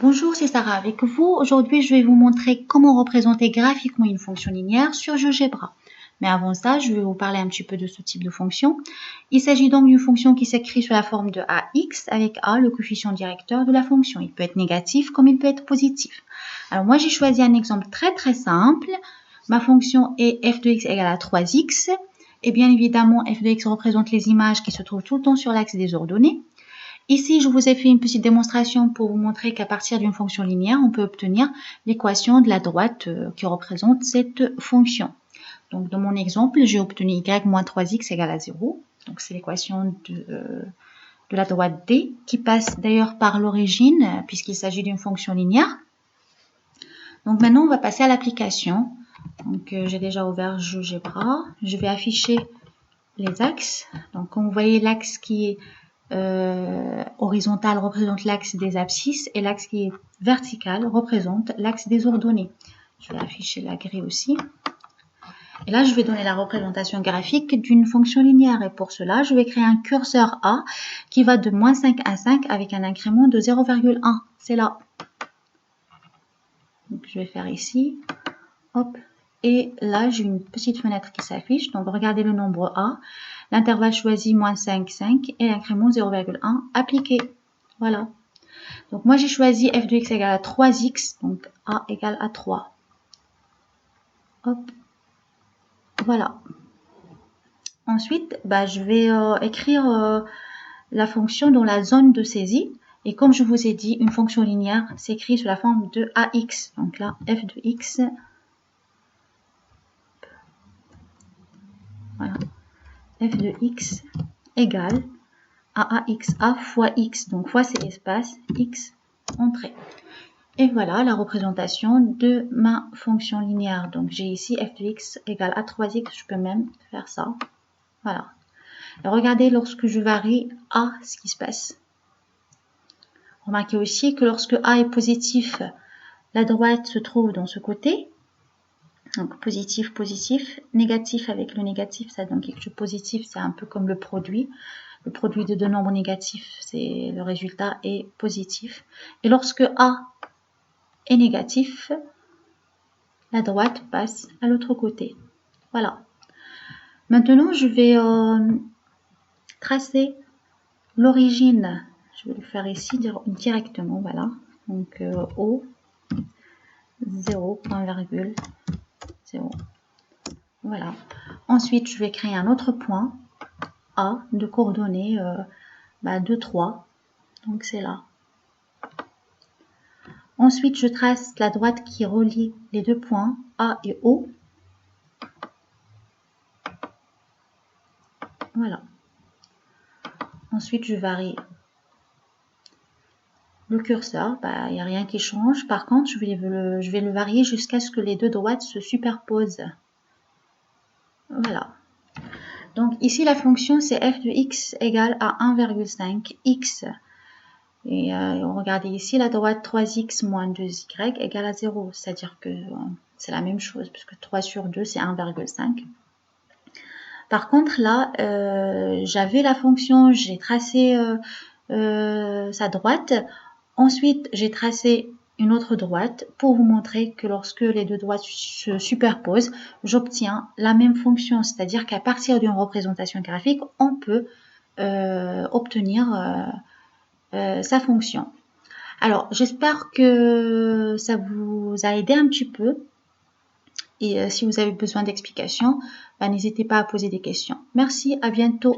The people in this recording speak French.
Bonjour, c'est Sarah avec vous. Aujourd'hui, je vais vous montrer comment représenter graphiquement une fonction linéaire sur GeoGebra. Mais avant ça, je vais vous parler un petit peu de ce type de fonction. Il s'agit donc d'une fonction qui s'écrit sous la forme de AX avec A, le coefficient directeur de la fonction. Il peut être négatif comme il peut être positif. Alors moi, j'ai choisi un exemple très simple. Ma fonction est f de x égale à 3x. Et bien évidemment, f de x représente les images qui se trouvent tout le temps sur l'axe des ordonnées. Ici, je vous ai fait une petite démonstration pour vous montrer qu'à partir d'une fonction linéaire, on peut obtenir l'équation de la droite qui représente cette fonction. Donc, dans mon exemple, j'ai obtenu y moins 3x égale à 0. Donc, c'est l'équation de la droite D qui passe d'ailleurs par l'origine puisqu'il s'agit d'une fonction linéaire. Donc, maintenant, on va passer à l'application. Donc, j'ai déjà ouvert GeoGebra. Je vais afficher les axes. Donc, comme vous voyez, l'axe qui est horizontal représente l'axe des abscisses et l'axe qui est vertical représente l'axe des ordonnées. Je vais afficher la grille aussi. Et là, je vais donner la représentation graphique d'une fonction linéaire. Et pour cela, je vais créer un curseur A qui va de moins 5 à 5 avec un incrément de 0,1. C'est là. Donc, je vais faire ici. Hop. Et là, j'ai une petite fenêtre qui s'affiche. Donc, regardez le nombre A. L'intervalle choisi, moins 5, 5. Et l'incrément 0,1 appliqué. Voilà. Donc, moi, j'ai choisi f de x égale à 3x. Donc, A égale à 3. Hop. Voilà. Ensuite, je vais écrire la fonction dans la zone de saisie. Et comme je vous ai dit, une fonction linéaire s'écrit sous la forme de AX. Donc là, f de x... Voilà. f de x égale à axa fois x. Donc, fois c'est l'espace, x entrée. Et voilà la représentation de ma fonction linéaire. Donc, j'ai ici f de x égale à 3x. Je peux même faire ça. Voilà. Et regardez lorsque je varie a, ce qui se passe. Remarquez aussi que lorsque a est positif, la droite se trouve dans ce côté. Donc, positif, positif. Négatif avec le négatif, ça donne quelque chose de positif. C'est un peu comme le produit. Le produit de deux nombres négatifs, le résultat est positif. Et lorsque A est négatif, la droite passe à l'autre côté. Voilà. Maintenant, je vais tracer l'origine. Je vais le faire ici directement. Voilà. Donc, O, 0, point virgule, 0. Voilà. Ensuite, je vais créer un autre point A de coordonnées 2, 3. Donc, c'est là. Ensuite, je trace la droite qui relie les deux points A et O. Voilà. Ensuite, je varie le curseur. Il n'y a rien qui change. Par contre, je vais le varier jusqu'à ce que les deux droites se superposent. Voilà. Donc, ici, la fonction, c'est f de x égale à 1,5 x. Et regardez ici, la droite 3x moins 2y égale à 0. C'est-à-dire que c'est la même chose, puisque 3 sur 2, c'est 1,5. Par contre, là, j'avais la fonction, j'ai tracé sa droite. Ensuite, j'ai tracé une autre droite pour vous montrer que lorsque les deux droites se superposent, j'obtiens la même fonction. C'est-à-dire qu'à partir d'une représentation graphique, on peut obtenir sa fonction. Alors, j'espère que ça vous a aidé un petit peu. Et si vous avez besoin d'explications, n'hésitez pas à poser des questions. Merci, à bientôt.